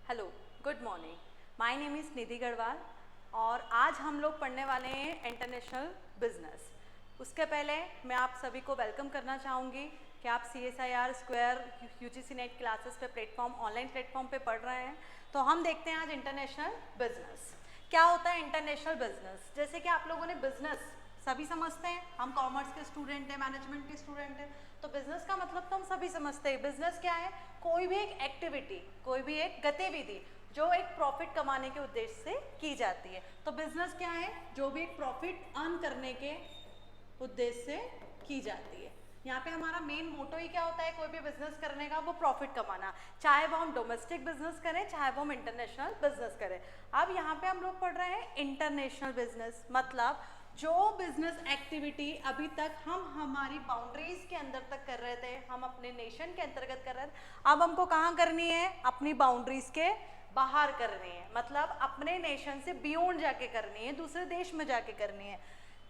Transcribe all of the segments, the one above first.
Hello, good morning. My name is Nidhi Garhwal और आज हम लोग पढ़ने वाले हैं इंटरनेशनल बिजनेस। उसके पहले मैं आप सभी को वेलकम करना चाहूँगी कि आप CSIR square UGC net classes पे ऑनलाइन प्लेटफॉर्म पे पढ़ रहे हैं। तो हम देखते हैं आज इंटरनेशनल बिजनेस क्या होता है। इंटरनेशनल बिजनेस जैसे कि आप लोगों ने बिजनेस सभी समझते हैं, हम कॉमर्स के स्टूडेंट हैं, मैनेजमेंट के स्टूडेंट हैं, तो बिजनेस का मतलब तो हम सभी समझते हैं। बिजनेस क्या है? कोई भी एक एक्टिविटी, कोई भी एक गतिविधि जो एक प्रॉफिट कमाने के उद्देश्य से की जाती है। तो बिजनेस क्या है? जो भी एक प्रॉफिट अर्न करने के उद्देश्य से की जाती है। यहाँ पे हमारा मेन मोटो ही क्या होता है कोई भी बिजनेस करने का? वो प्रॉफिट कमाना, चाहे वो हम डोमेस्टिक बिजनेस करें चाहे वो हम इंटरनेशनल बिजनेस करें। अब यहाँ पे हम लोग पढ़ रहे हैं इंटरनेशनल बिजनेस, मतलब जो बिजनेस एक्टिविटी अभी तक हम हमारी बाउंड्रीज के अंदर तक कर रहे थे, हम अपने नेशन के अंतर्गत कर रहे थे, अब हमको कहाँ करनी है? अपनी बाउंड्रीज के बाहर करनी है, मतलब अपने नेशन से बियॉन्ड जाके करनी है, दूसरे देश में जाके करनी है।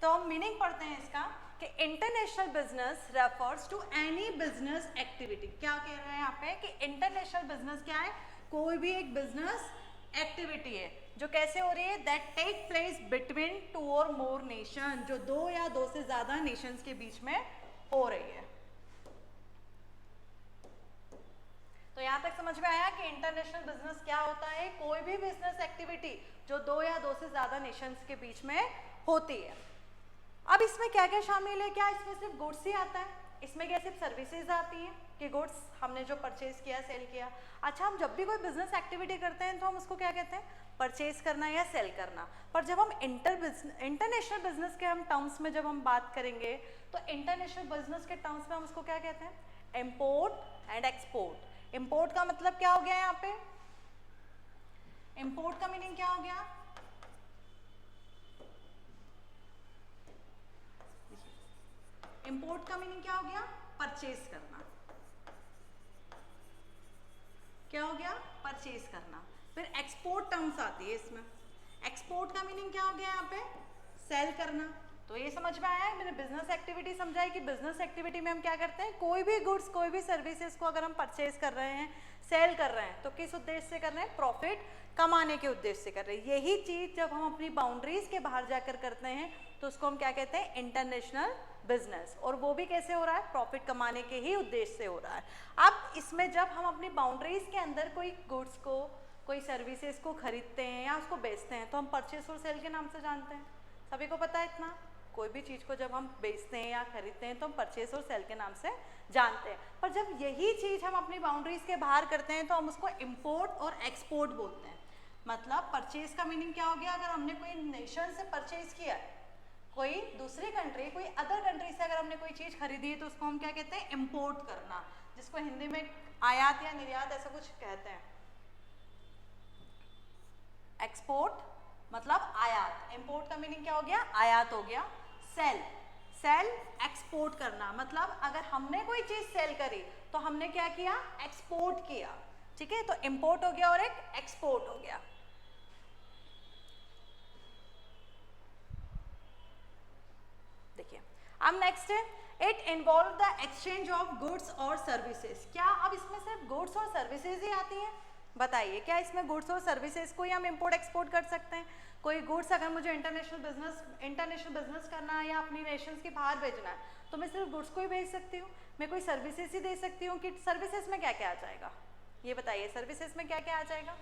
तो हम मीनिंग पढ़ते हैं इसका कि international business refers to any business activity. क्या कह रहे हैं यहाँ पे कि इंटरनेशनल बिजनेस क्या है? कोई भी एक बिजनेस एक्टिविटी है जो कैसे हो रही है? दैट टेक प्लेस बिटवीन 2 और मोर नेशन, जो 2 या 2 से ज्यादा नेशंस के बीच में हो रही है। तो यहाँ तक समझ में आया कि इंटरनेशनल बिजनेस क्या होता है? कोई भी बिजनेस एक्टिविटी जो 2 या 2 से ज्यादा नेशंस के बीच में होती है। अब इसमें क्या क्या शामिल है? क्या इसमें सिर्फ गुड्स ही आता है? इसमें क्या सिर्फ सर्विसेज आती हैं कि गुड्स हमने जो परचेज किया, सेल किया? अच्छा, हम जब भी कोई बिजनेस एक्टिविटी करते हैं तो हम उसको क्या कहते हैं? परचेज करना या सेल करना। पर जब हम इंटरनेशनल बिजनेस के हम टर्म्स में जब हम बात करेंगे तो इंटरनेशनल बिजनेस के टर्म्स में हम उसको क्या कहते हैं? Import and export. इम्पोर्ट का मतलब क्या हो गया यहाँ पे? इम्पोर्ट का मीनिंग क्या हो गया? इंपोर्ट का मीनिंग क्या हो गया? परचेज करना। क्या हो गया? परचेज करना। फिर एक्सपोर्ट टर्म्स आती है इसमें। एक्सपोर्ट का मीनिंग क्या हो गया यहाँ पे? सेल करना। तो ये समझ में आया है, मैंने बिजनेस एक्टिविटी समझाई कि बिजनेस एक्टिविटी में हम क्या करते हैं? कोई भी गुड्स, कोई भी सर्विसेज को अगर हम परचेज कर रहे हैं, सेल कर रहे हैं, तो किस उद्देश्य से कर रहे हैं? प्रॉफिट कमाने के उद्देश्य से कर रहे हैं। यही चीज जब हम अपनी बाउंड्रीज के बाहर जाकर करते हैं तो उसको हम क्या कहते हैं? International business. और वो भी कैसे हो रहा है? प्रॉफिट कमाने के ही उद्देश्य से हो रहा है। अब इसमें जब हम अपनी बाउंड्रीज के अंदर कोई गुड्स को, कोई सर्विसेज को खरीदते हैं या उसको बेचते हैं तो हम परचेज और सेल के नाम से जानते हैं। सभी को पता है इतना? कोई भी चीज़ को जब हम बेचते हैं या खरीदते हैं तो हम परचेज और सेल के नाम से जानते हैं। पर जब यही चीज़ हम अपनी बाउंड्रीज के बाहर करते हैं तो हम उसको इम्पोर्ट और एक्सपोर्ट बोलते हैं। मतलब परचेज का मीनिंग क्या हो गया? अगर हमने कोई नेशन से परचेज किया है, कोई दूसरी कंट्री, कोई अदर कंट्री से अगर हमने कोई चीज़ खरीदी है तो उसको हम क्या कहते हैं? इम्पोर्ट करना, जिसको हिंदी में आयात या निर्यात ऐसा कुछ कहते हैं। एक्सपोर्ट मतलब आयात। इंपोर्ट का मीनिंग क्या हो गया? आयात हो गया। सेल, सेल एक्सपोर्ट करना, मतलब अगर हमने कोई चीज सेल करी तो हमने क्या किया? एक्सपोर्ट किया। ठीक है, तो इंपोर्ट हो गया और एक एक्सपोर्ट हो गया। देखिए अब नेक्स्ट है, it involve the exchange of goods और सर्विसेज। क्या अब इसमें सिर्फ गुड्स और सर्विसेज ही आती हैं? बताइए, क्या इसमें गुड्स और सर्विसेज को ही हम इंपोर्ट एक्सपोर्ट कर सकते हैं? कोई गुड्स अगर मुझे इंटरनेशनल बिजनेस करना है या अपनी नेशंस के बाहर भेजना है तो मैं सिर्फ गुड्स को ही भेज सकती हूँ? मैं कोई सर्विसेज ही दे सकती हूँ? कि सर्विसेज में क्या क्या आ जाएगा? ये बताइए, सर्विसेज में क्या क्या आ जाएगा?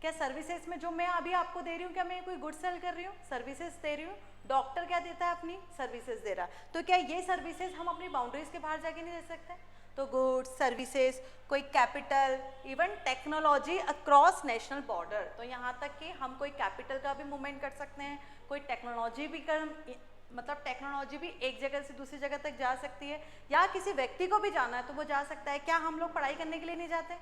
क्या सर्विसेज में जो मैं अभी आपको दे रही हूँ, क्या मैं कोई गुड सेल कर रही हूँ? सर्विसेज दे रही हूँ। डॉक्टर क्या देता है? अपनी सर्विसेज दे रहा है। तो क्या ये सर्विसेज हम अपनी बाउंड्रीज के बाहर जाके नहीं दे सकते? तो गुड्स, सर्विसेज, कोई capital, even technology across national border. तो यहाँ तक कि हम कोई कैपिटल का भी मूवमेंट कर सकते हैं, कोई टेक्नोलॉजी भी मतलब टेक्नोलॉजी भी एक जगह से दूसरी जगह तक जा सकती है, या किसी व्यक्ति को भी जाना है तो वो जा सकता है। क्या हम लोग पढ़ाई करने के लिए नहीं जाते?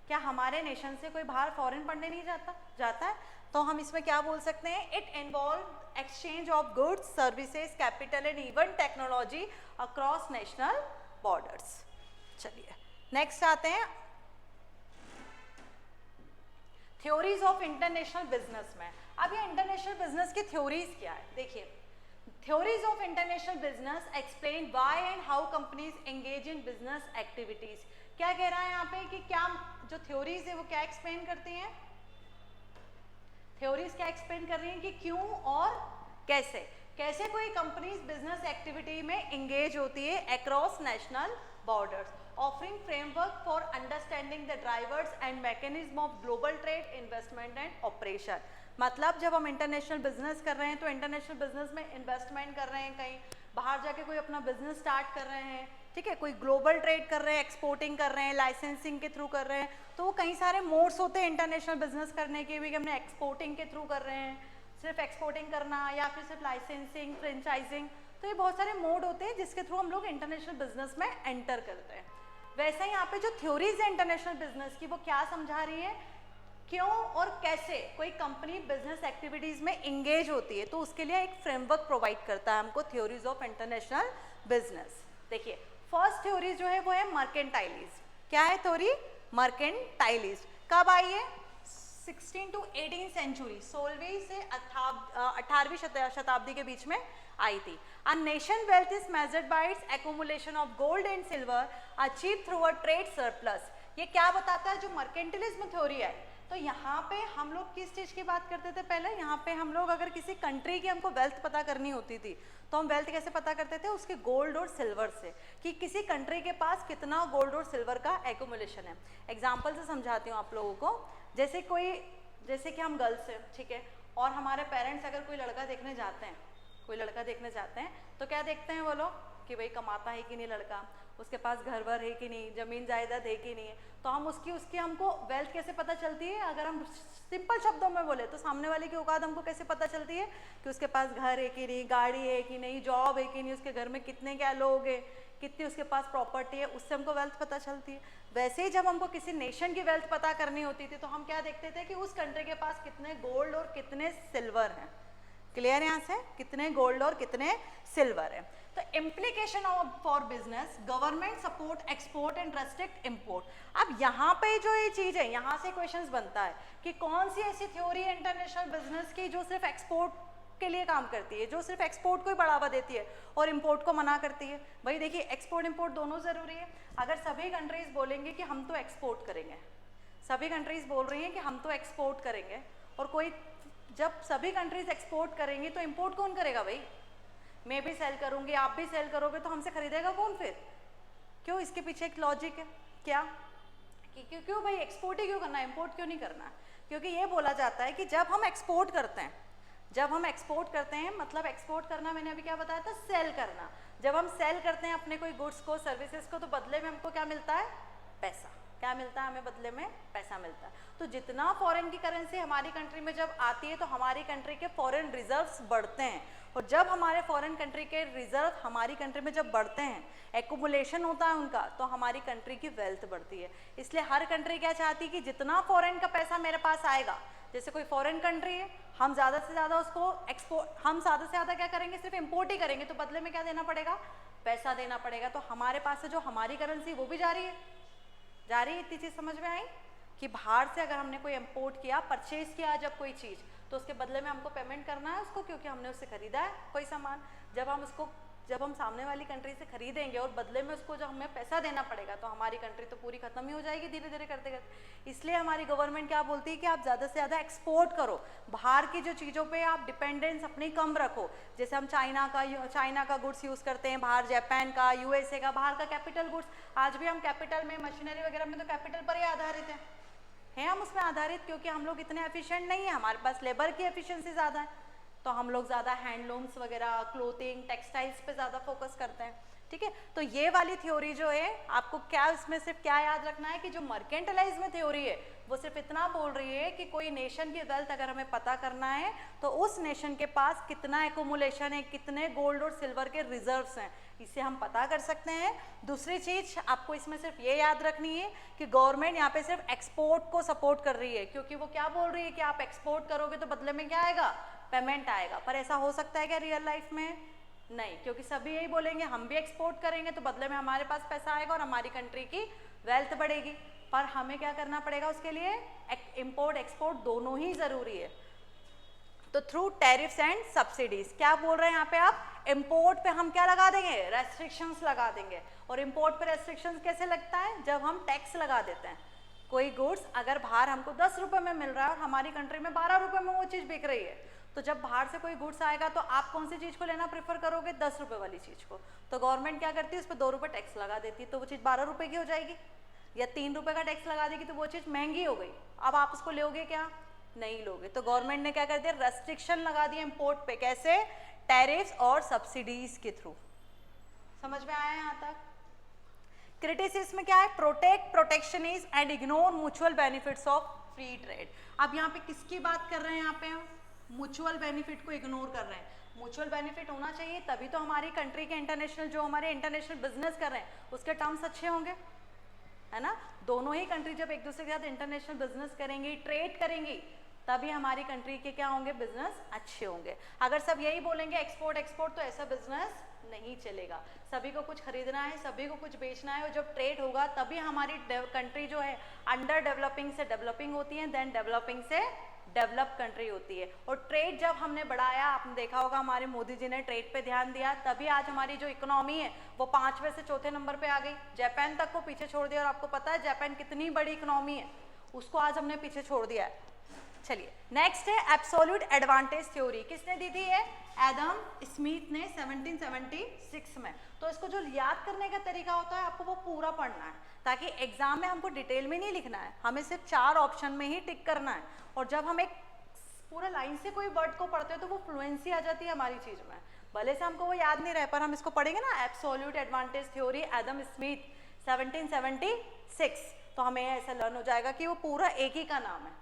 क्या हमारे नेशन से कोई बाहर फॉरेन पढ़ने नहीं जाता है? तो हम इसमें क्या बोल सकते हैं? It involve exchange of goods, services, capital and even technology across national borders. चलिए नेक्स्ट आते हैं थ्योरीज ऑफ इंटरनेशनल बिजनेस में। अब ये इंटरनेशनल बिजनेस की थ्योरीज क्या है? देखिए, theories of international business explain why and how companies engage in business activities. क्या कह रहा है यहाँ पे कि क्या जो थ्योरीज है वो क्या एक्सप्लेन करती हैं? थ्योरीज क्या एक्सप्लेन कर रही हैं कि क्यों और कैसे कैसे कोई कंपनीज बिजनेस एक्टिविटी में एंगेज होती है across national borders, offering framework for understanding the drivers and mechanism of global trade, investment and operation. मतलब जब हम इंटरनेशनल बिजनेस कर रहे हैं तो इंटरनेशनल बिजनेस में इन्वेस्टमेंट कर रहे हैं, कहीं बाहर जाके कोई अपना बिजनेस स्टार्ट कर रहे हैं, ठीक है, कोई ग्लोबल ट्रेड कर रहे हैं, एक्सपोर्टिंग कर रहे हैं, लाइसेंसिंग के थ्रू कर रहे हैं, तो वो कई सारे मोड्स होते हैं इंटरनेशनल बिजनेस करने के भी, कि हमने एक्सपोर्टिंग के थ्रू कर रहे हैं, सिर्फ एक्सपोर्टिंग करना या फिर सिर्फ लाइसेंसिंग, फ्रेंचाइजिंग, तो ये बहुत सारे मोड होते हैं जिसके थ्रू हम लोग इंटरनेशनल बिजनेस में एंटर करते हैं। वैसे ही यहाँ पे जो थ्योरीज है इंटरनेशनल बिजनेस की वो क्या समझा रही है, क्यों और कैसे कोई कंपनी बिजनेस एक्टिविटीज में एंगेज होती है, तो उसके लिए एक फ्रेमवर्क प्रोवाइड करता है हमको थ्योरीज ऑफ इंटरनेशनल बिजनेस। देखिए फर्स्ट थ्योरी जो है वो है मर्केंटाइलिज्म। क्या है थ्योरी? मर्केंटाइलिज्म। कब आई है? 16 to 18 सेंचुरी, 16वीं से 18वीं शताब्दी के बीच में आई थी। A nation wealth is measured by its accumulation of gold and silver achieved through a trade surplus। ये क्या बताता है? जो मर्केंटिलिज्म थ्योरी है, तो यहाँ पे हम लोग किस चीज़ की बात करते थे पहले? यहाँ पे हम लोग अगर किसी कंट्री की हमको वेल्थ पता करनी होती थी तो हम वेल्थ कैसे पता करते थे? उसके गोल्ड और सिल्वर से, कि किसी कंट्री के पास कितना गोल्ड और सिल्वर का एक्यूमुलेशन है। एग्जाम्पल से समझाती हूँ आप लोगों को। जैसे कि हम गर्ल्स हैं, ठीक है, और हमारे पेरेंट्स अगर कोई लड़का देखने जाते हैं तो क्या देखते हैं वो लोग? कि भाई कमाता है कि नहीं लड़का, उसके पास घर वर है कि नहीं, जमीन जायदाद है कि नहीं है। तो हम उसकी हमको वेल्थ कैसे पता चलती है? अगर हम सिंपल शब्दों में बोले तो सामने वाले की औकात हमको कैसे पता चलती है? कि उसके पास घर है कि नहीं, गाड़ी है कि नहीं, जॉब है कि नहीं, उसके घर में कितने क्या लोग हैं, कितनी उसके पास प्रॉपर्टी है, उससे हमको वेल्थ पता चलती है। वैसे ही जब हमको किसी नेशन की वेल्थ पता करनी होती थी तो हम क्या देखते थे? कि उस कंट्री के पास कितने गोल्ड और कितने सिल्वर हैं। क्लियर? यहाँ से कितने गोल्ड और कितने सिल्वर है। तो implication for business, government support export and restrict import. अब यहाँ पे जो ये चीज है, यहाँ से क्वेश्चंस बनता है कि कौन सी ऐसी थ्योरी है इंटरनेशनल बिजनेस की जो सिर्फ एक्सपोर्ट के लिए काम करती है, जो सिर्फ एक्सपोर्ट को ही बढ़ावा देती है और इंपोर्ट को मना करती है? भाई देखिए, एक्सपोर्ट इंपोर्ट दोनों जरूरी है। अगर सभी कंट्रीज बोलेंगे कि हम तो एक्सपोर्ट करेंगे, सभी कंट्रीज बोल रही हैं कि हम तो एक्सपोर्ट करेंगे, और कोई जब सभी कंट्रीज एक्सपोर्ट करेंगी तो इंपोर्ट कौन करेगा? भाई मैं भी सेल करूंगी, आप भी सेल करोगे, तो हमसे खरीदेगा कौन फिर? क्यों? इसके पीछे एक लॉजिक है। क्या? कि क्यों भाई एक्सपोर्ट ही क्यों करना है, इंपोर्ट क्यों नहीं करना? क्योंकि ये बोला जाता है कि जब हम एक्सपोर्ट करते हैं, मतलब एक्सपोर्ट करना मैंने अभी क्या बताया था? सेल करना। जब हम सेल करते हैं अपने कोई गुड्स को, सर्विसेज को, तो बदले में हमको क्या मिलता है? पैसा। क्या मिलता है हमें? बदले में पैसा मिलता है। तो जितना फॉरेन की करेंसी हमारी कंट्री में जब आती है तो हमारी कंट्री के फॉरेन रिजर्व्स बढ़ते हैं, और जब हमारे फॉरेन कंट्री के रिजर्व हमारी कंट्री में जब बढ़ते हैं, एक्यूमुलेशन होता है उनका, तो हमारी कंट्री की वेल्थ बढ़ती है। इसलिए हर कंट्री क्या चाहती है? कि जितना फॉरेन का पैसा मेरे पास आएगा, जैसे कोई फॉरेन कंट्री है, हम ज़्यादा से ज़्यादा उसको हम ज़्यादा से ज़्यादा क्या करेंगे? सिर्फ इम्पोर्ट ही करेंगे, तो बदले में क्या देना पड़ेगा? पैसा देना पड़ेगा। तो हमारे पास से जो हमारी करेंसी वो भी जा रही है। इतनी चीज़ समझ में आई कि बाहर से अगर हमने कोई इंपोर्ट किया, परचेज किया जब कोई चीज़, तो उसके बदले में हमको पेमेंट करना है उसको, क्योंकि हमने उससे खरीदा है कोई सामान। जब हम सामने वाली कंट्री से खरीदेंगे और बदले में उसको जब हमें पैसा देना पड़ेगा, तो हमारी कंट्री तो पूरी खत्म ही हो जाएगी धीरे धीरे करते करते। इसलिए हमारी गवर्नमेंट क्या बोलती है? कि आप ज़्यादा से ज़्यादा एक्सपोर्ट करो, बाहर की जो चीज़ों पे आप डिपेंडेंस अपनी कम रखो। जैसे हम चाइना का गुड्स यूज़ करते हैं बाहर, जापान का, यूएसए का, बाहर का कैपिटल गुड्स। आज भी हम कैपिटल में, मशीनरी वगैरह में तो कैपिटल पर ही आधारित हैं हम उसमें आधारित, क्योंकि हम लोग इतने एफिशिएंट नहीं है, हमारे पास लेबर की एफिशिएंसी ज़्यादा है, तो हम लोग ज़्यादा हैंडलूम्स वगैरह, क्लोथिंग, टेक्सटाइल्स पे ज़्यादा फोकस करते हैं। ठीक है, तो ये वाली थ्योरी जो है, आपको क्या इसमें सिर्फ क्या याद रखना है? कि जो मर्केंटाइलिज्म थ्योरी है वो सिर्फ इतना बोल रही है कि कोई नेशन की वेल्थ अगर हमें पता करना है तो उस नेशन के पास कितना एक्यूमुलेशन है, कितने गोल्ड और सिल्वर के रिजर्व्स हैं, इससे हम पता कर सकते हैं। दूसरी चीज आपको इसमें सिर्फ ये याद रखनी है कि गवर्नमेंट यहाँ पे सिर्फ एक्सपोर्ट को सपोर्ट कर रही है, क्योंकि वो क्या बोल रही है कि आप एक्सपोर्ट करोगे तो बदले में क्या आएगा? पेमेंट आएगा। पर ऐसा हो सकता है क्या रियल लाइफ में? नहीं, क्योंकि सभी यही बोलेंगे हम भी एक्सपोर्ट करेंगे तो बदले में हमारे पास पैसा आएगा और हमारी कंट्री की वेल्थ बढ़ेगी। पर हमें क्या करना पड़ेगा उसके लिए? इंपोर्ट एक्सपोर्ट दोनों ही जरूरी है। तो थ्रू टैरिफ्स एंड सब्सिडीज, क्या बोल रहे हैं यहाँ पे आप? इंपोर्ट पे हम क्या लगा देंगे? रेस्ट्रिक्शंस लगा देंगे। और इंपोर्ट पे रेस्ट्रिक्शंस कैसे लगता है? जब हम टैक्स लगा देते हैं। कोई गुड्स अगर बाहर हमको 10 रुपए में मिल रहा है और हमारी कंट्री में 12 रुपए में वो चीज़ बिक रही है, तो जब बाहर से कोई गुड्स आएगा तो आप कौन सी चीज़ को लेना प्रेफर करोगे? 10 रुपए वाली चीज़ को। तो गवर्नमेंट क्या करती है, उस पर 2 रुपये टैक्स लगा देती है, तो वो चीज़ 12 रुपये की हो जाएगी, या 3 रुपये का टैक्स लगा देगी तो वो चीज़ महंगी हो गई। अब आप उसको लोगे क्या? नहीं लोगे। तो गवर्नमेंट ने क्या कर दिया, रेस्ट्रिक्शन लगा दिया इम्पोर्ट पे। कैसे? टैरिफ्स और सब्सिडीज के थ्रू। समझ में आया यहाँ तक? क्रिटिसिज्म में क्या है? Protect protectionism and ignore mutual benefits of free trade. अब यहाँ पे किसकी बात कर रहे हैं? यहाँ पे हम म्यूचुअल बेनिफिट को इग्नोर कर रहे हैं। म्यूचुअल बेनिफिट होना चाहिए तभी तो हमारी कंट्री के इंटरनेशनल, जो हमारे इंटरनेशनल बिजनेस कर रहे हैं उसके टर्म्स अच्छे होंगे, है ना। दोनों ही कंट्री जब एक दूसरे के साथ इंटरनेशनल बिजनेस करेंगी, ट्रेड करेंगी, तभी हमारी कंट्री के क्या होंगे? बिजनेस अच्छे होंगे। अगर सब यही बोलेंगे एक्सपोर्ट एक्सपोर्ट, तो ऐसा बिजनेस नहीं चलेगा। सभी को कुछ खरीदना है, सभी को कुछ बेचना है, और जब ट्रेड होगा तभी हमारी कंट्री जो है अंडर डेवलपिंग से डेवलपिंग होती है, देन डेवलपिंग से डेवलप कंट्री होती है। और ट्रेड जब हमने बढ़ाया, आपने देखा होगा हमारे मोदी जी ने ट्रेड पे ध्यान दिया, तभी आज हमारी जो इकोनॉमी है वो 5वें से 4थे नंबर पे आ गई। जापान तक को पीछे छोड़ दिया, और आपको पता है जापान कितनी बड़ी इकोनॉमी है, उसको आज हमने पीछे छोड़ दिया है। चलिए नेक्स्ट है एब्सोल्यूट एडवांटेज थ्योरी। किसने दी थी है? एडम स्मिथ ने 1776 में। तो इसको जो याद करने का तरीका होता है, आपको वो पूरा पढ़ना है, ताकि एग्जाम में हमको डिटेल में नहीं लिखना है, हमें सिर्फ 4 ऑप्शन में ही टिक करना है। और जब हम एक पूरा लाइन से कोई वर्ड को पढ़ते हैं तो वो फ्लुएंसी आ जाती है हमारी चीज में। भले से हमको वो याद नहीं रहे, पर हम इसको पढ़ेंगे ना, absolute advantage theory Adam Smith 1776, तो हमें ऐसा लर्न हो जाएगा कि वो पूरा एक ही का नाम है।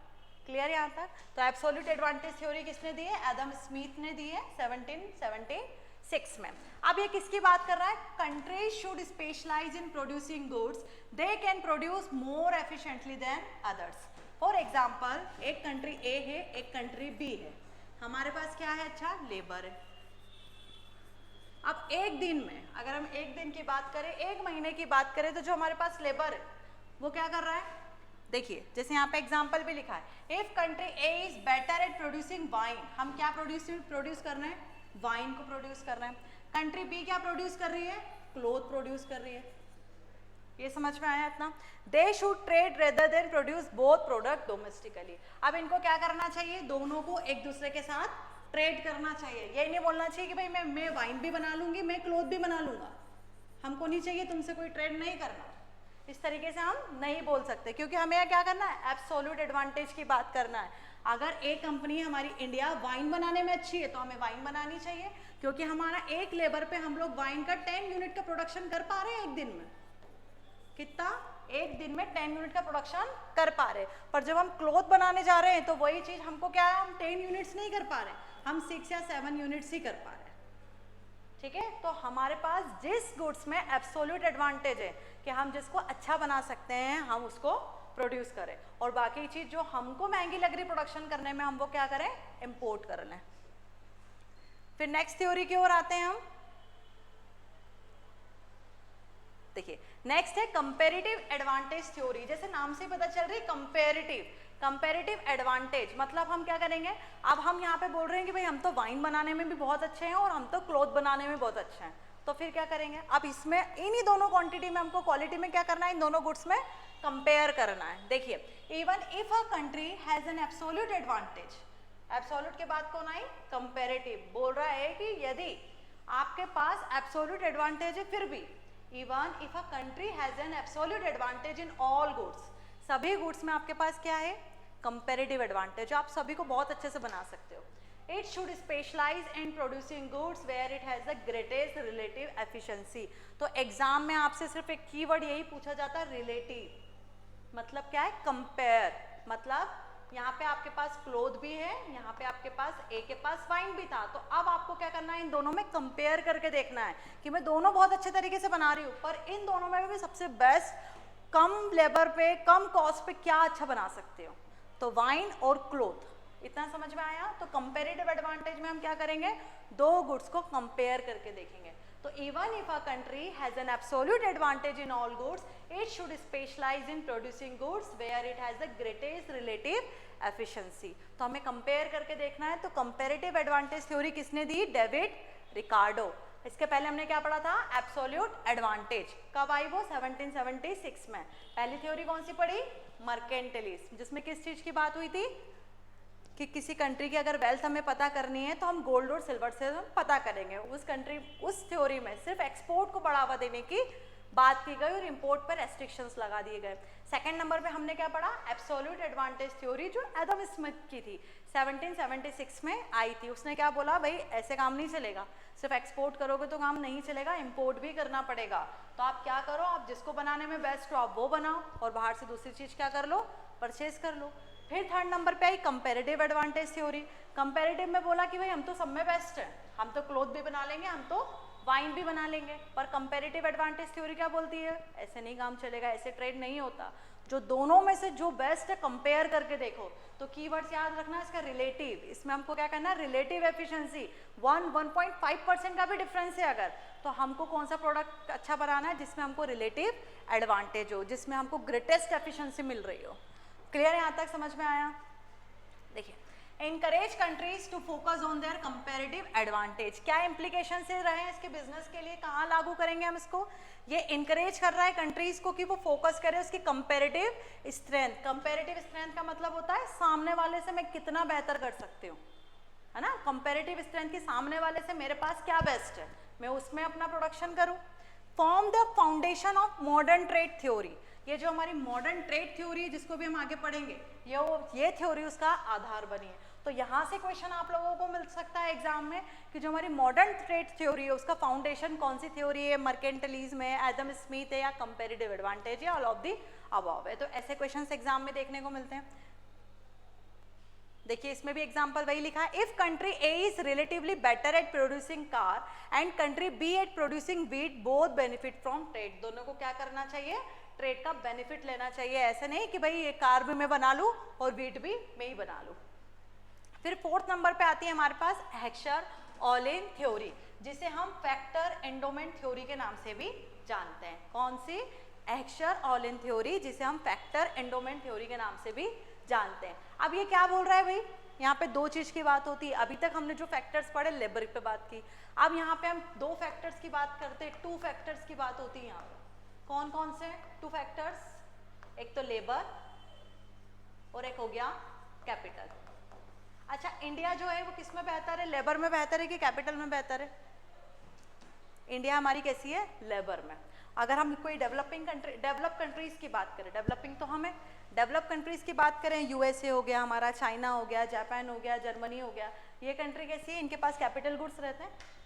क्लियर यहाँ तक? तो एब्सोल्यूट एडवांटेज थ्योरी किसने दी है? एडम स्मिथ ने दी है 1776 में। अब ये किसकी बात कर रहा है? Countries should specialise in producing goods, they can produce more efficiently than others. For example, एक कंट्री ए है, एक कंट्री बी है, हमारे पास क्या है? अच्छा, लेबर है। अब एक दिन में, अगर हम एक दिन की बात करें, एक महीने की बात करें, तो जो हमारे पास लेबर है वो क्या कर रहा है? देखिए, जैसे यहाँ पे एग्जाम्पल भी लिखा है, if country A is better at producing wine, हम क्या प्रोड्यूस कर रहे हैं? वाइन को प्रोड्यूस कर रहे हैं। कंट्री बी क्या प्रोड्यूस कर रही है? क्लोथ प्रोड्यूस कर रही है। ये समझ में आया इतना? They should trade rather than produce both product domestically. अब इनको क्या करना चाहिए? दोनों को एक दूसरे के साथ ट्रेड करना चाहिए। ये नहीं बोलना चाहिए कि भाई मैं वाइन भी बना लूंगी, मैं क्लोथ भी बना लूंगा, हमको नहीं चाहिए तुमसे कोई ट्रेड नहीं करना। इस तरीके से हम नहीं बोल सकते, क्योंकि हमें क्या करना है? एब्सोल्यूट एडवांटेज की बात करना है। अगर एक कंपनी हमारी इंडिया वाइन बनाने में अच्छी है तो हमें वाइन बनानी चाहिए, क्योंकि हमारा एक लेबर पे हम लोग वाइन का 10 यूनिट का प्रोडक्शन कर पा रहे हैं एक दिन में। कितना? एक दिन में 10 यूनिट का प्रोडक्शन कर पा रहे। पर जब हम क्लॉथ बनाने जा रहे हैं तो वही चीज हमको क्या है? हम 10 यूनिट्स नहीं कर पा रहे, हम 6 या 7 यूनिट्स ही कर पा रहे हैं। ठीक है, तो हमारे पास जिस गुड्स में एब्सोल्यूट एडवांटेज है कि हम जिसको अच्छा बना सकते हैं हम उसको प्रोड्यूस करें, और बाकी चीज जो हमको महंगी लग रही प्रोडक्शन करने में, हम वो क्या करें? इंपोर्ट कर लें। फिर नेक्स्ट थ्योरी की ओर आते हैं हम। देखिए, नेक्स्ट है कंपैरेटिव एडवांटेज थ्योरी। जैसे नाम से पता चल रही है कंपैरेटिव एडवांटेज, मतलब हम क्या करेंगे? अब हम यहाँ पे बोल रहे हैं कि भाई हम तो वाइन बनाने में भी बहुत अच्छे हैं और हम तो क्लॉथ बनाने में बहुत अच्छे हैं, तो फिर क्या करेंगे? अब इसमें इन्हीं दोनों क्वांटिटी में हमको क्वालिटी में क्या करना है? इन दोनों गुड्स में कंपेयर करना है। देखिए, even if a country has an absolute advantage, absolute के बाद कौन आई? कंपैरेटिव। बोल रहा है कि यदि आपके पास एब्सोल्यूट एडवांटेज है, फिर भी even if a country has an absolute advantage in all goods, सभी गुड्स में आपके पास क्या है? कंपैरेटिव एडवांटेज, आप सभी को बहुत अच्छे से बना सकते हो। It should specialise in producing goods where it has the greatest relative efficiency. तो एग्जाम में आपसे सिर्फ एक कीवर्ड यही पूछा जाता है, रिलेटिव। मतलब क्या है? कंपेयर। मतलब यहाँ पे आपके पास क्लोथ भी है, यहाँ पे आपके पास ए के पास वाइन भी था, तो अब आपको क्या करना है? इन दोनों में कंपेयर करके देखना है कि मैं दोनों बहुत अच्छे तरीके से बना रही हूँ, पर इन दोनों में भी सबसे बेस्ट कम लेबर पे कम कॉस्ट पे क्या अच्छा बना सकते हो। तो वाइन और क्लोथ, इतना समझ में आया? तो कंपैरेटिव एडवांटेज में हम क्या करेंगे? दो गुड्स को कंपेयर करके देखेंगे। तो even if a country has an absolute advantage in all goods, it should specialise in producing goods where it has the greatest relative efficiency. तो हमें कंपेयर करके देखना है। तो कंपैरेटिव एडवांटेज थ्योरी किसने दी? David Ricardo. इसके पहले हमने क्या पढ़ा था? Absolute advantage. कब आई वो? 1776 में। पहली थ्योरी कौन सी पढ़ी? मर्केंटलिज्म, जिसमें किस चीज की बात हुई थी कि किसी कंट्री की अगर वेल्थ हमें पता करनी है तो हम गोल्ड और सिल्वर से हम पता करेंगे। उस थ्योरी में सिर्फ एक्सपोर्ट को बढ़ावा देने की बात की गई और इंपोर्ट पर रेस्ट्रिक्शंस लगा दिए गए। सेकंड नंबर पे हमने क्या पढ़ा, एब्सोल्यूट एडवांटेज थ्योरी, जो एडम स्मिथ की थी, 1776 में आई थी। उसने क्या बोला, भाई ऐसे काम नहीं चलेगा, सिर्फ एक्सपोर्ट करोगे तो काम नहीं चलेगा, इंपोर्ट भी करना पड़ेगा। तो आप क्या करो, आप जिसको बनाने में बेस्ट हो आप वो बनाओ और बाहर से दूसरी चीज क्या कर लो, परचेज कर लो। फिर थर्ड नंबर पे आई कंपैरेटिव एडवांटेज थ्योरी। कंपैरेटिव में बोला कि भाई हम तो सब में बेस्ट हैं, हम तो क्लोथ भी बना लेंगे, हम तो वाइन भी बना लेंगे। पर कंपैरेटिव एडवांटेज थ्योरी क्या बोलती है, ऐसे नहीं काम चलेगा, ऐसे ट्रेड नहीं होता। जो दोनों में से जो बेस्ट है कंपेयर करके देखो। तो कीवर्ड्स याद रखना इसका, रिलेटिव, इसमें हमको क्या करना है, रिलेटिव एफिशिएंसी। 1.5% का भी डिफरेंस है अगर, तो हमको कौन सा प्रोडक्ट अच्छा बनाना है जिसमें हमको रिलेटिव एडवांटेज हो, जिसमें हमको ग्रेटेस्ट एफिशिएंसी मिल रही हो। क्लियर, यहाँ तक समझ में आया? देखिए, encourage countries to focus on their comparative advantage। क्या implications से रहे हैं इसके बिजनेस के लिए, कहाँ लागू करेंगे हम इसको? ये encourage कर रहा है कंट्रीज को कि वो फोकस करे उसकी कंपेरेटिव स्ट्रेंथ। कंपेरेटिव स्ट्रेंथ का मतलब होता है सामने वाले से मैं कितना बेहतर कर सकती हूँ, है ना। कंपेरेटिव स्ट्रेंथ की सामने वाले से मेरे पास क्या बेस्ट है, मैं उसमें अपना प्रोडक्शन करूँ। Form the foundation of modern trade theory. ये जो हमारी मॉडर्न ट्रेड थ्योरी है जिसको भी हम आगे पढ़ेंगे, ये थ्योरी उसका आधार बनी है। तो यहाँ से क्वेश्चन आप लोगों को मिल सकता है एग्जाम में कि जो हमारी मॉडर्न ट्रेड थ्योरी है उसका फाउंडेशन कौन सी थ्योरी है, मर्केंटलिज्म है, एडम स्मिथ है, या कंपैरेटिव एडवांटेज है, ऑल ऑफ दी अबव है। तो ऐसे क्वेश्चंस एग्जाम में देखने को मिलते हैं। देखिए इसमें भी एग्जांपल वही लिखा है, if country A is relatively better at producing car and country B at producing wheat, both benefit from trade. दोनों को क्या करना चाहिए, ट्रेड का बेनिफिट लेना चाहिए। ऐसे नहीं कि भाई ये कार भी मैं बना लूं और व्हीट भी मैं ही बना लूं। फिर फोर्थ नंबर पे आती है हमारे पास हेक्सर-ऑलिन थ्योरी, जिसे हम फैक्टर एंडोमेंट थ्योरी के नाम से भी जानते हैं। कौन सी, हेक्सर-ऑलिन थ्योरी, जिसे हम फैक्टर एंडोमेंट थ्योरी के नाम से भी जानते हैं। अब ये क्या बोल रहा है भाई, यहाँ पे दो चीज की बात होती है। अभी तक हमने जो फैक्टर्स पढ़े लेबर पे बात की, अब यहाँ पे हम दो फैक्टर्स की बात करते हैं, टू फैक्टर्स की बात होती है यहाँ पे। कौन कौन से टू फैक्टर्स, एक तो लेबर और एक हो गया कैपिटल। अच्छा, इंडिया जो है वो किस में बेहतर है, लेबर में बेहतर है कि कैपिटल में बेहतर है? इंडिया हमारी कैसी है, लेबर में। अगर हम कोई डेवलप कंट्रीज की बात करें, डेवलपिंग तो हमें डेवलप कंट्रीज की बात करें, यूएसए हो गया हमारा, चाइना हो गया, जापान हो गया, जर्मनी हो गया, ये कंट्री कैसी है, इनके पास कैपिटल गुड्स रहते हैं।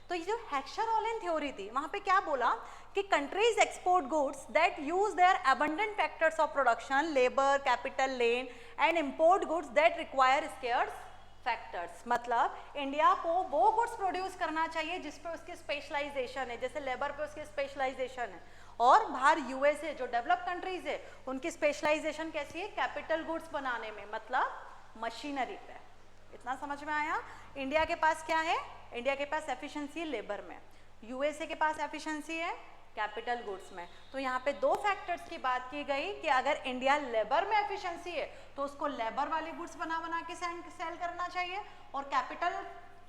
तो ये जो हेक्सर-ऑलिन थ्योरी थी वहां पे क्या बोला कि countries export goods that use their abundant factors of production, labour, capital, land, and import goods that require scarce factors. मतलब इंडिया को वो गुड्स प्रोड्यूस करना चाहिए जिस पे उसकी स्पेशलाइजेशन है, जैसे लेबर पे उसकी स्पेशलाइजेशन है, और बाहर यूएसए जो डेवलप कंट्रीज है उनकी स्पेशलाइजेशन कैसी है, कैपिटल गुड्स बनाने में, मतलब मशीनरी पे। इतना समझ में आया? इंडिया के पास क्या है, इंडिया के पास एफिशिएंसी है लेबर में, यूएसए के पास एफिशिएंसी है कैपिटल गुड्स में। तो यहाँ पे दो फैक्टर्स की बात की गई कि अगर इंडिया लेबर में एफिशिएंसी है तो उसको लेबर वाली गुड्स बना बना के सेल करना चाहिए, और कैपिटल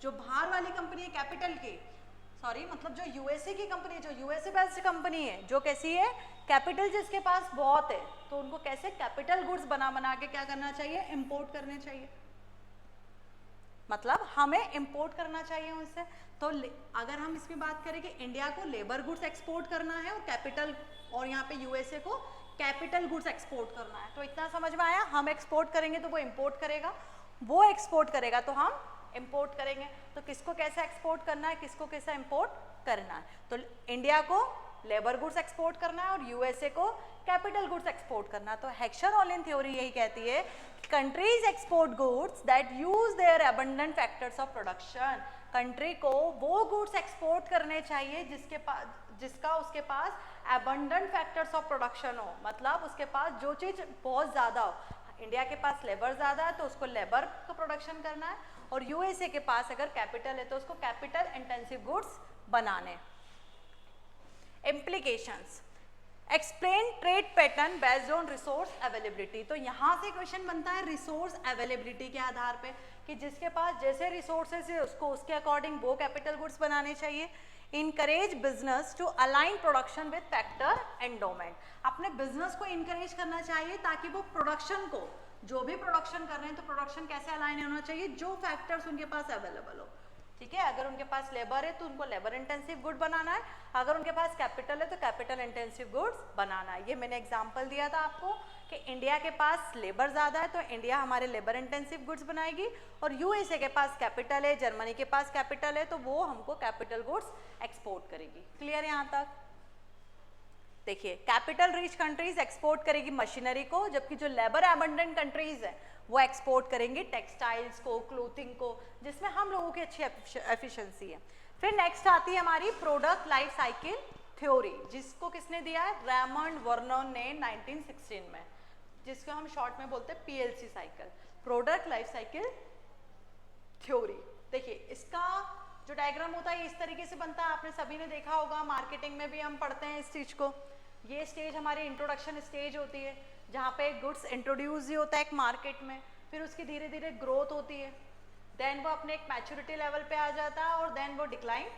जो बाहर वाली कंपनी है कैपिटल की, सॉरी मतलब जो यूएसए की कंपनी, जो यूएसए बेस्ड कंपनी है, जो कैसी है, कैपिटल जिसके पास बहुत है, तो उनको कैसे कैपिटल गुड्स बना बना के क्या करना चाहिए, इंपोर्ट करने चाहिए। मतलब हमें इंपोर्ट करना चाहिए उनसे। तो अगर हम इसमें बात करें कि इंडिया को लेबर गुड्स एक्सपोर्ट करना है और कैपिटल, और यहाँ पे यूएसए को कैपिटल गुड्स एक्सपोर्ट करना है, तो इतना समझ में आया। हम एक्सपोर्ट करेंगे तो वो इंपोर्ट करेगा, वो एक्सपोर्ट करेगा तो हम इंपोर्ट करेंगे। तो किसको कैसा एक्सपोर्ट करना है, किसको कैसा इंपोर्ट करना है? तो इंडिया को लेबर गुड्स एक्सपोर्ट करना है और यूएसए को कैपिटल गुड्स एक्सपोर्ट करना है। तो हेक्सर-ऑलिन थ्योरी यही कहती है countries export goods that use their abundant factors of production. Country को वो गुड्स एक्सपोर्ट करने चाहिए जिसका उसके पास अबंडेंट फैक्टर्स ऑफ प्रोडक्शन हो, मतलब उसके पास जो चीज बहुत ज्यादा हो। इंडिया के पास लेबर ज्यादा है तो उसको लेबर का प्रोडक्शन करना है, और यूएसए के पास अगर कैपिटल है तो उसको कैपिटल इंटेंसिव गुड्स बनाने। Implications, explain trade pattern based on resource availability. तो यहाँ से क्वेश्चन बनता है रिसोर्स अवेलेबिलिटी के आधार पे कि जिसके पास जैसे रिसोर्सेज है उसको उसके अकॉर्डिंग वो कैपिटल गुड्स बनाने चाहिए। Encourage business to align production with factor endowment. अपने बिजनेस को इनकरेज करना चाहिए ताकि वो प्रोडक्शन को, जो भी प्रोडक्शन कर रहे हैं तो प्रोडक्शन कैसे अलाइन होना चाहिए, जो फैक्टर्स उनके पास अवेलेबल हो। ठीक है, अगर उनके पास लेबर है तो उनको लेबर इंटेंसिव गुड बनाना है, अगर उनके पास कैपिटल है तो कैपिटल इंटेंसिव गुड्स बनाना है। ये मैंने एग्जांपल दिया था आपको कि इंडिया के पास लेबर ज़्यादा है तो इंडिया हमारे लेबर इंटेंसिव गुड्स बनाएगी, और यूएसए के पास कैपिटल है, जर्मनी के पास कैपिटल है तो वो हमको कैपिटल गुड्स एक्सपोर्ट करेगी। क्लियर है यहाँ तक? देखिए, कैपिटल रिच कंट्रीज एक्सपोर्ट करेगी मशीनरी को, जबकि जो लेबर एबंडेंट कंट्रीज है वो एक्सपोर्ट करेंगी टेक्सटाइल्स को, क्लोथिंग को, जिसमें हम लोगों की अच्छी एफिशिएंसी है। फिर नेक्स्ट आती है हमारी प्रोडक्ट लाइफ साइकिल थ्योरी, जिसको किसने दिया है? रेमंड वर्नन ने 1916 में, जिसको हम शॉर्ट में बोलते हैं PLC cycle, product life cycle theory. देखिए, इसका जो डायग्राम होता है इस तरीके से बनता है, आपने सभी ने देखा होगा, मार्केटिंग में भी हम पढ़ते हैं इस चीज को। ये स्टेज हमारी इंट्रोडक्शन स्टेज होती है, जहाँ पे गुड्स इंट्रोड्यूस ही होता है एक मार्केट में, फिर उसकी धीरे धीरे ग्रोथ होती है, देन वो अपने एक मैच्योरिटी लेवल पे आ जाता है, और देन वो डिक्लाइन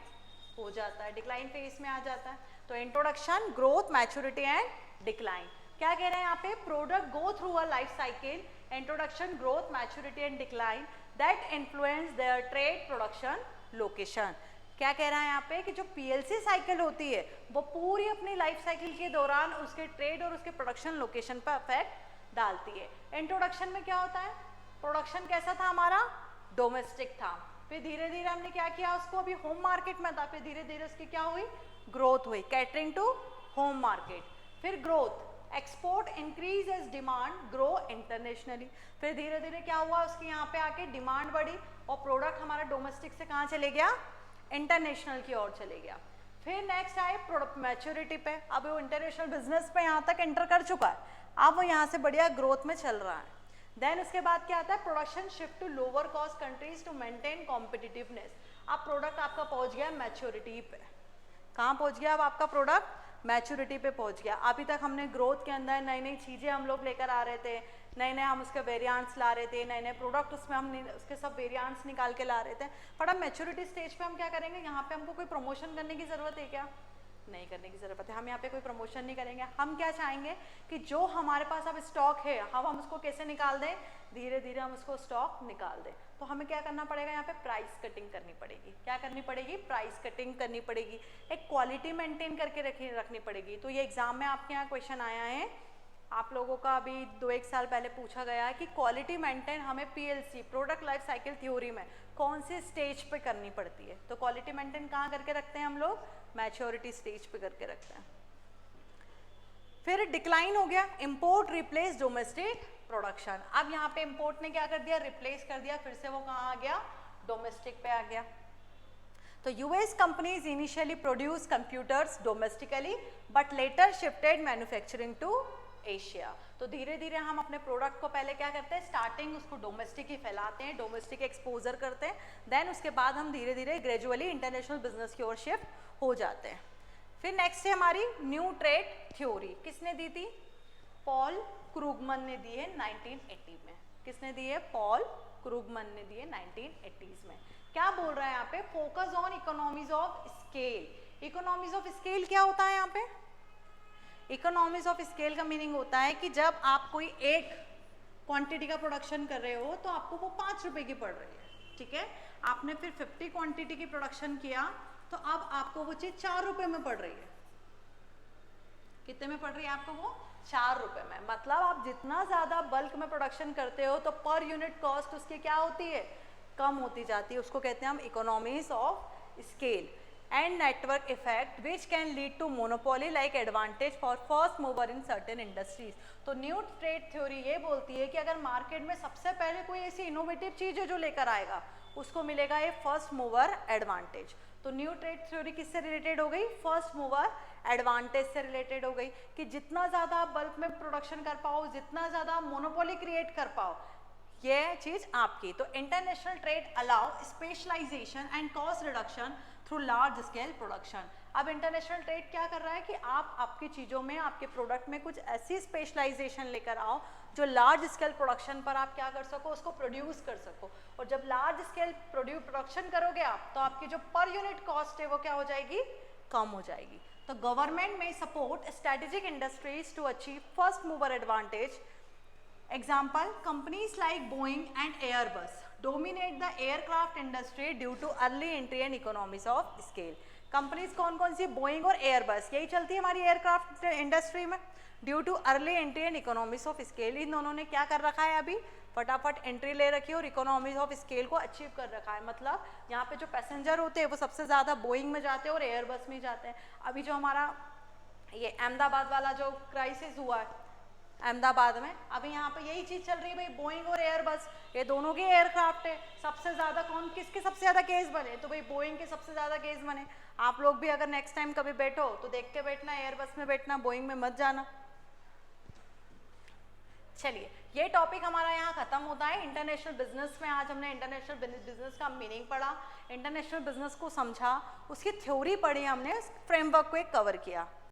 हो जाता है, डिक्लाइन फेज में आ जाता है। तो introduction, growth, maturity and decline. क्या कह रहे हैं यहाँ पे? Product go through a life cycle, introduction, growth, maturity and decline that influence their trade, production, location. क्या कह रहा है यहाँ पे कि जो पीएलसी साइकिल होती है वो पूरी अपनी लाइफ साइकिल के दौरान उसके ट्रेड और उसके प्रोडक्शन लोकेशन पर इफेक्ट डालती है। इंट्रोडक्शन में क्या होता है? प्रोडक्शन कैसा था हमारा? डोमेस्टिक था, फिर धीरे धीरे हमने क्या किया, उसको अभी होम मार्केट में था, फिर धीरे धीरे उसकी क्या हुई? ग्रोथ हुई, कैटरिंग टू होम मार्केट। फिर growth, export increase as demand grow internationally, फिर धीरे धीरे क्या हुआ, उसकी यहाँ पे आके डिमांड बढ़ी और प्रोडक्ट हमारा डोमेस्टिक से कहाँ चले गया? इंटरनेशनल की ओर चले गया। फिर नेक्स्ट आए प्रोडक्ट मैच्योरिटी पे, अब वो इंटरनेशनल बिजनेस पे यहाँ तक एंटर कर चुका है, अब वो यहाँ से बढ़िया ग्रोथ में चल रहा है। देन उसके बाद क्या आता है? Production shift to lower cost countries to maintain competitiveness. अब प्रोडक्ट आपका पहुँच गया मैच्योरिटी पे। कहाँ पहुँच गया अब आपका प्रोडक्ट? मैच्योरिटी पे पहुँच गया। अभी तक हमने ग्रोथ के अंदर नई नई चीज़ें हम लोग लेकर आ रहे थे, नए नए हम उसके वेरिएंट्स ला रहे थे, नए नए प्रोडक्ट उसमें हम उसके सब वेरिएंट्स निकाल के ला रहे थे। पर अब मैच्योरिटी स्टेज पे हम क्या करेंगे? यहाँ पे हमको कोई प्रमोशन करने की ज़रूरत है क्या? नहीं करने की ज़रूरत है। हम यहाँ पे कोई प्रमोशन नहीं करेंगे। हम क्या चाहेंगे कि जो हमारे पास अब स्टॉक है हम उसको कैसे निकाल दें? धीरे धीरे हम उसको स्टॉक निकाल दें। तो हमें क्या करना पड़ेगा? यहाँ पे प्राइस कटिंग करनी पड़ेगी। क्या करनी पड़ेगी? प्राइस कटिंग करनी पड़ेगी, एक क्वालिटी मेंटेन करके रखनी पड़ेगी। तो ये एग्जाम में आपके यहाँ क्वेश्चन आया है, आप लोगों का अभी 2-1 साल पहले पूछा गया है कि क्वालिटी मेंटेन हमें PLC, product life cycle theory में कौन सी स्टेज पे करनी पड़ती है? तो क्वालिटी मेंटेन कहाँ करके रखते हैं हम लोग? मैच्योरिटी स्टेज पे करके रखते हैं। फिर डिक्लाइन हो गया, इंपोर्ट रिप्लेस डोमेस्टिक प्रोडक्शन। अब यहाँ पे इंपोर्ट ने क्या कर दिया? रिप्लेस कर दिया, फिर से वो कहाँ आ गया? डोमेस्टिक पे आ गया। तो US companies initially produce computers domestically but later shifted manufacturing to Asia. तो धीरे धीरे हम अपने प्रोडक्ट को पहले क्या करते हैं? स्टार्टिंग उसको डोमेस्टिक ही फैलाते हैं, डोमेस्टिक एक्सपोजर करते हैं, देन उसके बाद हम धीरे धीरे ग्रेजुअली इंटरनेशनल बिजनेस की ओर शिफ्ट हो जाते हैं। फिर नेक्स्ट है हमारी न्यू ट्रेड थ्योरी। किसने दी थी? पॉल क्रूगमन ने दी है 1980 में। किसने दी है? पॉल क्रूगमन ने दी है 1980s में। क्या बोल रहा है यहाँ पे? Focus on economies of scale. Economies of scale क्या होता है यहाँ पे? इकोनॉमीज ऑफ स्केल का मीनिंग होता है कि जब आप कोई एक क्वांटिटी का प्रोडक्शन कर रहे हो तो आपको वो 5 रुपए की पड़ रही है, ठीक है। आपने फिर 50 क्वांटिटी की प्रोडक्शन किया तो अब आपको वो चीज 4 रुपए में पड़ रही है। कितने में पड़ रही है आपको? वो 4 रुपए में। मतलब आप जितना ज्यादा बल्क में प्रोडक्शन करते हो तो पर यूनिट कॉस्ट उसकी क्या होती है? कम होती जाती है। उसको कहते हैं हम economies of scale and network effect which can lead to monopoly like advantage for first mover in certain industries। तो न्यू ट्रेड थ्योरी ये बोलती है कि अगर मार्केट में सबसे पहले कोई ऐसी इनोवेटिव चीज है जो लेकर आएगा उसको मिलेगा ये फर्स्ट मूवर एडवांटेज। तो न्यू ट्रेड थ्योरी किससे रिलेटेड हो गई? फर्स्ट मूवर एडवांटेज से रिलेटेड हो गई कि जितना ज़्यादा आप बल्क में प्रोडक्शन कर पाओ, जितना ज़्यादा मोनोपोली क्रिएट कर पाओ, ये चीज आपकी। तो international trade allow specialisation and cost reduction through large scale production. अब इंटरनेशनल ट्रेड क्या कर रहा है कि आप आपकी चीज़ों में, आपके प्रोडक्ट में कुछ ऐसी स्पेशलाइजेशन लेकर आओ जो लार्ज स्केल प्रोडक्शन पर आप क्या कर सको, उसको प्रोड्यूस कर सको। और जब लार्ज स्केल प्रोडक्शन करोगे आप, तो आपकी जो पर यूनिट कॉस्ट है वो क्या हो जाएगी, कम हो जाएगी। तो गवर्नमेंट में support strategic industries to achieve first mover advantage. Example, companies like Boeing and Airbus dominate the aircraft industry due to early entry and economies of scale. Companies कौन कौन सी, बोइंग और एयरबस, यही चलती है हमारी एयरक्राफ्ट इंडस्ट्री में। Due to early entry and economies of scale, इन दोनों ने क्या कर रखा है, अभी फटाफट एंट्री ले रखी है और इकोनॉमीज ऑफ स्केल को अचीव कर रखा है। मतलब यहाँ पे जो पैसेंजर होते हैं वो सबसे ज़्यादा बोइंग में जाते हैं और एयरबस में जाते हैं। अभी जो हमारा ये अहमदाबाद वाला जो क्राइसिस हुआ है अहमदाबाद में, अभी यहाँ पे यही चीज़ चल रही है भाई, बोइंग और एयरबस ये दोनों के एयरक्राफ्ट है। सबसे ज़्यादा किसके सबसे ज़्यादा केस बने, तो भाई बोइंग के सबसे ज़्यादा केस बने। आप लोग भी अगर नेक्स्ट टाइम कभी बैठो तो देख के बैठना, एयरबस में बैठना, बोइंग में मत जाना। चलिए, ये टॉपिक हमारा यहाँ खत्म होता है इंटरनेशनल बिजनेस में। आज हमने इंटरनेशनल बिजनेस का मीनिंग पढ़ा, इंटरनेशनल बिजनेस को समझा, उसकी थ्योरी पढ़ी, हमने फ्रेमवर्क को एक कवर किया।